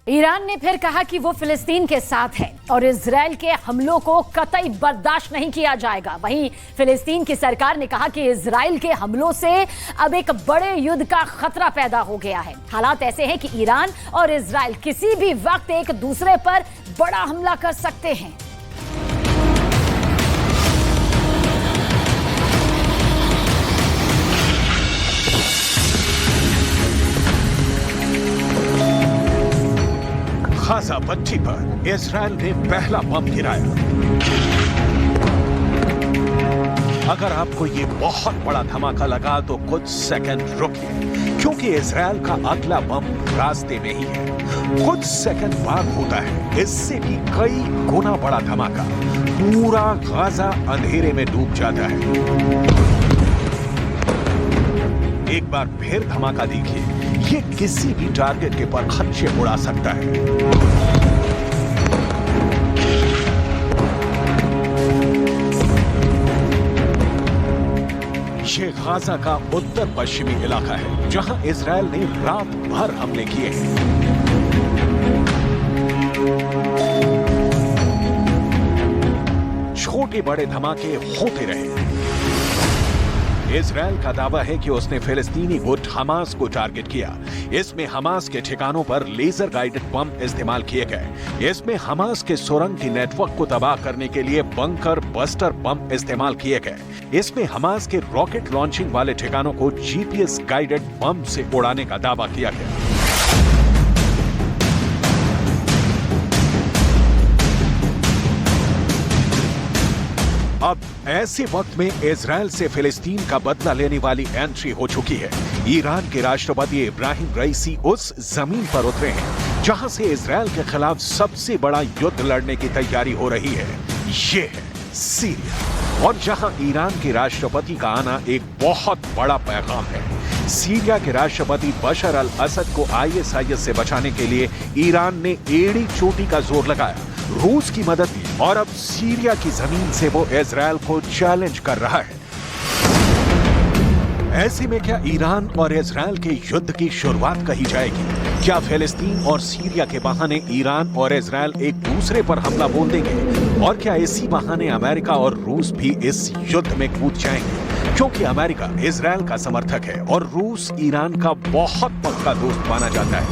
Iran ने फिर कहा कि वो फिलिस्तीन के साथ है और इजराइल के हमलों को कतई बर्दाश्त नहीं किया जाएगा। वहीं फिलिस्तीन की सरकार ने कहा कि इजराइल के हमलों से अब एक बड़े युद्ध का खतरा पैदा हो गया है। हालात ऐसे हैं कि ईरान और इजराइल किसी भी वक्त एक दूसरे पर बड़ा हमला कर सकते हैं। गाजा पट्टी पर इजराइल ने पहला बम गिराया। अगर आपको ये बहुत बड़ा धमाका लगा तो कुछ सेकंड रुकिए, क्योंकि इजराइल का अगला बम रास्ते में ही है। कुछ सेकंड बाद होता है इससे भी कई गुना बड़ा धमाका। पूरा गाजा अंधेरे में डूब जाता है। एक बार फिर धमाका देखिए, ये किसी भी टारगेट के पर खदशे उड़ा सकता है। ये गाजा का उत्तर पश्चिमी इलाका है, जहां इजराइल ने रात भर हमले किए हैं। छोटे बड़े धमाके होते रहे। इजराइल का दावा है कि उसने फिलिस्तीनी गुट हमास को टारगेट किया। इसमें हमास के ठिकानों पर लेजर गाइडेड बम इस्तेमाल किए गए। इसमें हमास के सुरंग की नेटवर्क को तबाह करने के लिए बंकर बस्टर बम इस्तेमाल किए गए। इसमें हमास के रॉकेट लॉन्चिंग वाले ठिकानों को जीपीएस गाइडेड बम से उड़ाने का दावा किया गया। अब ऐसे वक्त में इजराइल से फिलिस्तीन का बदला लेने वाली एंट्री हो चुकी है। ईरान के राष्ट्रपति इब्राहिम रईसी उस जमीन पर उतरे हैं जहां से इजराइल के खिलाफ सबसे बड़ा युद्ध लड़ने की तैयारी हो रही है। ये है सीरिया, और जहां ईरान के राष्ट्रपति का आना एक बहुत बड़ा पैगाम है। सीरिया के राष्ट्रपति बशर अल असद को आईएसआईएस से बचाने के लिए ईरान ने एड़ी चोटी का जोर लगाया, रूस की मदद ली, और अब सीरिया की जमीन से वो इजराइल को चैलेंज कर रहा है। ऐसे में क्या ईरान और इजराइल के युद्ध की शुरुआत कही जाएगी? क्या फिलिस्तीन और सीरिया के बहाने ईरान और इजराइल एक दूसरे पर हमला बोल देंगे? और क्या इसी बहाने अमेरिका और रूस भी इस युद्ध में कूद जाएंगे? क्योंकि अमेरिका इजराइल का समर्थक है और रूस ईरान का बहुत पक्का दोस्त माना जाता है।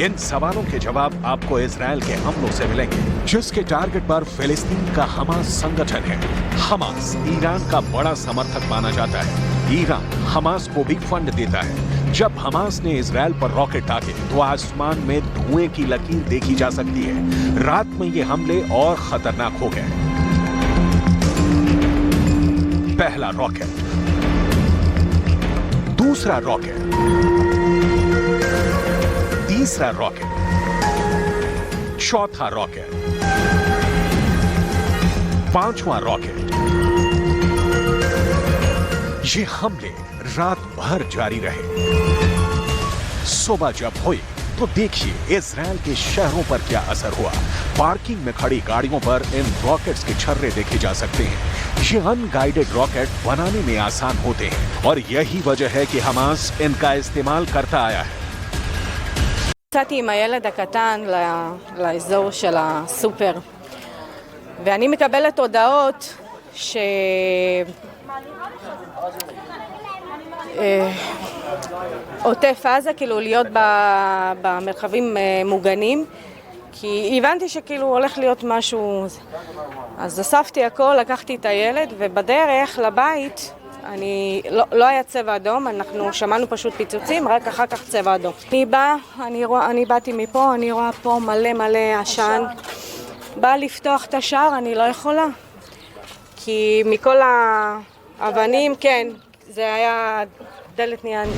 इन सवालों के जवाब आपको इजराइल के हमलों से मिलेंगे, जिसके टारगेट पर फिलिस्तीन का हमास संगठन है। हमास ईरान का बड़ा समर्थक माना जाता है। ईरान हमास को भी फंड देता है। जब हमास ने इजराइल पर रॉकेट दागे तो आसमान में धुएं की लकीर देखी जा सकती है। रात में ये हमले और खतरनाक हो गए। पहला रॉकेट, दूसरा रॉकेट, तीसरा रॉकेट, चौथा रॉकेट, पांचवां रॉकेट। ये हमले रात भर जारी रहे। सुबह जब हुई तो देखिए इजराइल के शहरों पर क्या असर हुआ। पार्किंग में खड़ी गाड़ियों पर इन रॉकेट्स के छर्रे देखे जा सकते हैं। ये अनगाइडेड रॉकेट बनाने में आसान होते हैं और यही वजह है कि हमास इनका इस्तेमाल करता आया है। יצאתי עם הילד הקטן לאזור של הסופר, ואני מקבלת הודעות עוטף עזה, כאילו להיות במרחבים מוגנים, כי הבנתי שכאילו הולך להיות משהו. אז אספתי הכל, לקחתי את הילד, ובדרך לבית לא היה צבע אדום, אנחנו שמענו פשוט פיצוצים, רק אחר כך צבע אדום. אני באתי מפה, אני רואה פה מלא עשן. באה לפתוח את השער, אני לא יכולה. כי מכל האבנים, כן, זה היה דלת ניאני.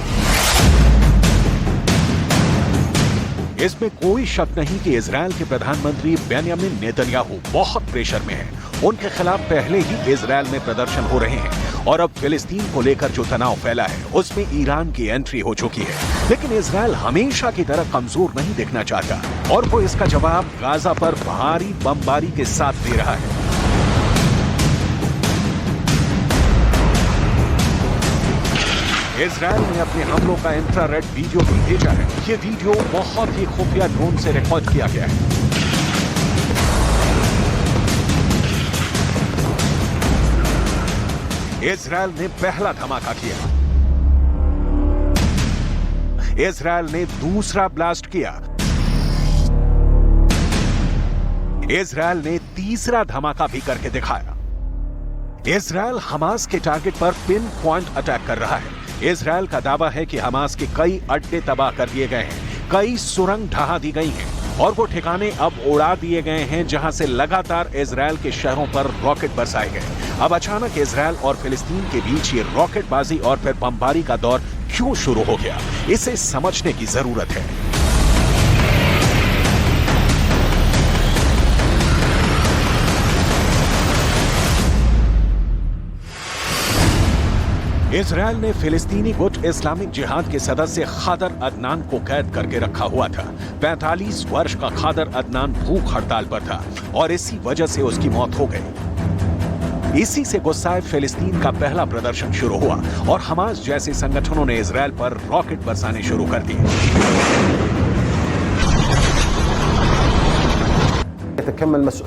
इसमें कोई शक नहीं कि इजराइल के प्रधानमंत्री बेंयामिन नेतन्याहू बहुत प्रेशर में हैं। उनके खिलाफ पहले ही इजराइल में प्रदर्शन हो रहे हैं और अब फिलिस्तीन को लेकर जो तनाव फैला है उसमें ईरान की एंट्री हो चुकी है। लेकिन इजराइल हमेशा की तरह कमजोर नहीं दिखना चाहता और वो इसका जवाब गाजा पर भारी बमबारी के साथ दे रहा है। इजराइल ने अपने हमलों का इंफ्रारेड वीडियो भी भेजा है। ये वीडियो बहुत ही खुफिया ड्रोन से रिकॉर्ड किया गया है। इजराइल ने पहला धमाका किया, इजराइल ने दूसरा ब्लास्ट किया, इजराइल ने तीसरा धमाका भी करके दिखाया। इजराइल हमास के टारगेट पर पिन पॉइंट अटैक कर रहा है। इजराइल का दावा है कि हमास के कई अड्डे तबाह कर दिए गए हैं, कई सुरंग ढहा दी गई हैं और वो ठिकाने अब उड़ा दिए गए हैं जहां से लगातार इजराइल के शहरों पर रॉकेट बरसाए गए। अब अचानक इजराइल और फिलिस्तीन के बीच ये रॉकेटबाजी और फिर बमबारी का दौर क्यों शुरू हो गया, इसे समझने की जरूरत है। इजराइल ने फिलिस्तीनी गुट इस्लामिक जिहाद के सदस्य खादर अदनान को कैद करके रखा हुआ था। 45 वर्ष का खादर अदनान भूख हड़ताल पर था और इसी वजह से उसकी मौत हो गई। इसी से गुस्साए फिलिस्तीन का पहला प्रदर्शन शुरू हुआ और हमास जैसे संगठनों ने इजराइल पर रॉकेट बरसाने शुरू कर दिए।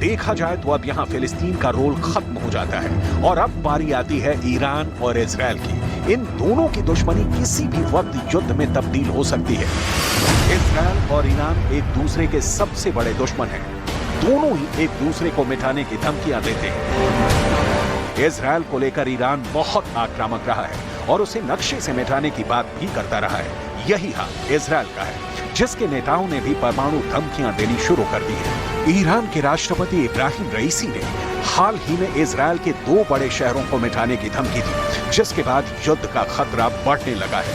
देखा जाए तो अब यहाँ फिलिस्तीन का रोल खत्म हो जाता है और अब बारी आती है ईरान और इजराइल की। इन दोनों की दुश्मनी किसी भी वक्त युद्ध में तब्दील हो सकती है। इजराइल और ईरान एक दूसरे के सबसे बड़े दुश्मन हैं। दोनों ही एक दूसरे को मिटाने की धमकियां देते हैं। इजराइल को लेकर ईरान बहुत आक्रामक रहा है और उसे नक्शे से मिटाने की बात भी करता रहा है। यही हाल इजराइल का है, जिसके नेताओं ने भी परमाणु धमकियां देनी शुरू कर दी है। ईरान के राष्ट्रपति इब्राहिम रईसी ने हाल ही में इजराइल के 2 बड़े शहरों को मिटाने की धमकी दी, जिसके बाद युद्ध का खतरा बढ़ने लगा है।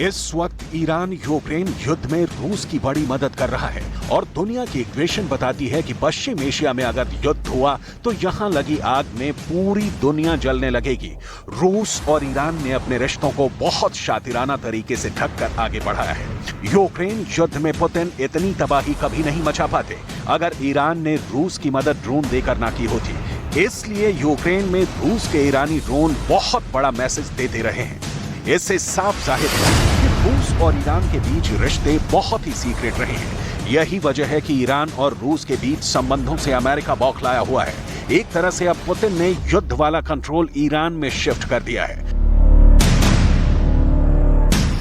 इस वक्त ईरान यूक्रेन युद्ध में रूस की बड़ी मदद कर रहा है और दुनिया की इक्वेशन बताती है कि पश्चिम एशिया में अगर युद्ध हुआ तो यहाँ लगी आग में पूरी दुनिया जलने लगेगी। रूस और ईरान ने अपने रिश्तों को बहुत शातिराना तरीके से ढककर आगे बढ़ाया है। यूक्रेन युद्ध में पुतिन इतनी तबाही कभी नहीं मचा पाते अगर ईरान ने रूस की मदद ड्रोन देकर ना की होती। इसलिए यूक्रेन में रूस के ईरानी ड्रोन बहुत बड़ा मैसेज देते रहे हैं। इससे साफ जाहिर है कि रूस और ईरान के बीच रिश्ते बहुत ही सीक्रेट रहे हैं। यही वजह है कि ईरान और रूस के बीच संबंधों से अमेरिका बौखलाया हुआ है। एक तरह से अब पुतिन ने युद्ध वाला कंट्रोल ईरान में शिफ्ट कर दिया है।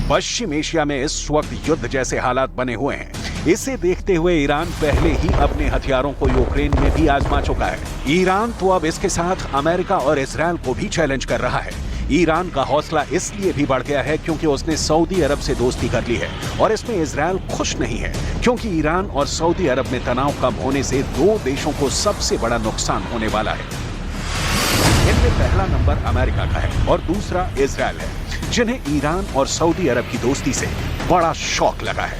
पश्चिम एशिया में इस वक्त युद्ध जैसे हालात बने हुए हैं। इसे देखते हुए ईरान पहले ही अपने हथियारों को यूक्रेन में भी आजमा चुका है। ईरान तो अब इसके साथ अमेरिका और इजराइल को भी चैलेंज कर रहा है। ईरान का हौसला इसलिए भी बढ़ गया है क्योंकि उसने सऊदी अरब से दोस्ती कर ली है और इसमें इजराइल खुश नहीं है, क्योंकि ईरान और सऊदी अरब में तनाव कम होने से 2 देशों को सबसे बड़ा नुकसान होने वाला है। इनमें पहला नंबर अमेरिका का है और दूसरा इजराइल है, जिन्हें ईरान और सऊदी अरब की दोस्ती से बड़ा शौक लगा है।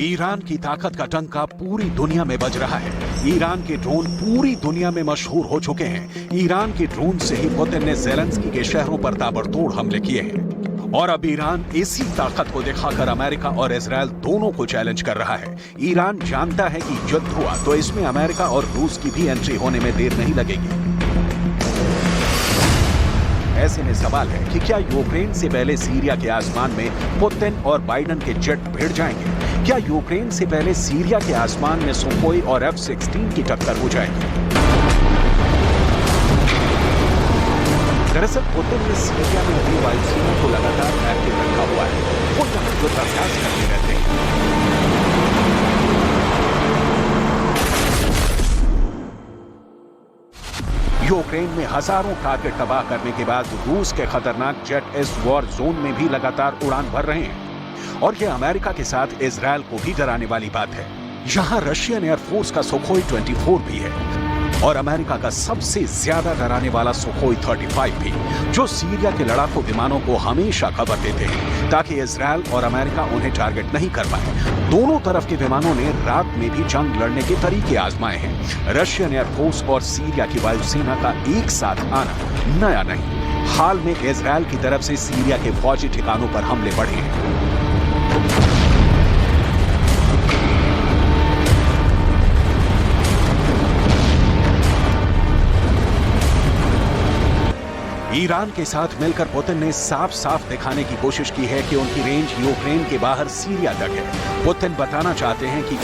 ईरान की ताकत का टंका पूरी दुनिया में बज रहा है। ईरान के ड्रोन पूरी दुनिया में मशहूर हो चुके हैं। ईरान के ड्रोन से ही पुतिन ने ज़ेलेंस्की के शहरों पर ताबड़तोड़ हमले किए हैं और अब ईरान इसी ताकत को दिखाकर अमेरिका और इजराइल दोनों को चैलेंज कर रहा है। ईरान जानता है कि युद्ध हुआ तो इसमें अमेरिका और रूस की भी एंट्री होने में देर नहीं लगेगी। ऐसे में सवाल है कि क्या यूक्रेन से पहले सीरिया के आसमान में पुतिन और बाइडेन के जेट भिड़ जाएंगे? क्या यूक्रेन से पहले सीरिया के आसमान में सुखोई और F-16 की टक्कर हो जाएगी? दरअसल पुतिन ने सीरिया में अपनी वायुसेना को लगातार एक्टिव रखा हुआ है। वो यहाँ युद्धाभ्यास करते रहते हैं। यूक्रेन में हजारों टारगेट तबाह करने के बाद रूस के खतरनाक जेट इस वॉर जोन में भी लगातार उड़ान भर रहे हैं। और यह अमेरिका के साथ इजरायल को भी डराने वाली बात है। यहां रशियन एयरफोर्स का सुखोई 24 भी है और अमेरिका का सबसे ज्यादा डराने वाला सुखोई 35 भी, जो सीरिया के लड़ाकू विमानों को हमेशा खबर देते हैं ताकि इजरायल और अमेरिका उन्हें टारगेट नहीं कर पाए। दोनों तरफ के विमानों ने रात में भी जंग लड़ने के तरीके आजमाए हैं। रशियन एयरफोर्स और सीरिया की वायुसेना का एक साथ आना नया नहीं। हाल में इजरायल की तरफ से सीरिया के फौजी ठिकानों पर हमले बढ़े हैं। ईरान के साथ मिलकर पुतिन ने साफ साफ दिखाने की कोशिश की है कि उनकी रेंज यूक्रेन के बाहर सीरिया तक है। पुतिन बताना चाहते हैं कि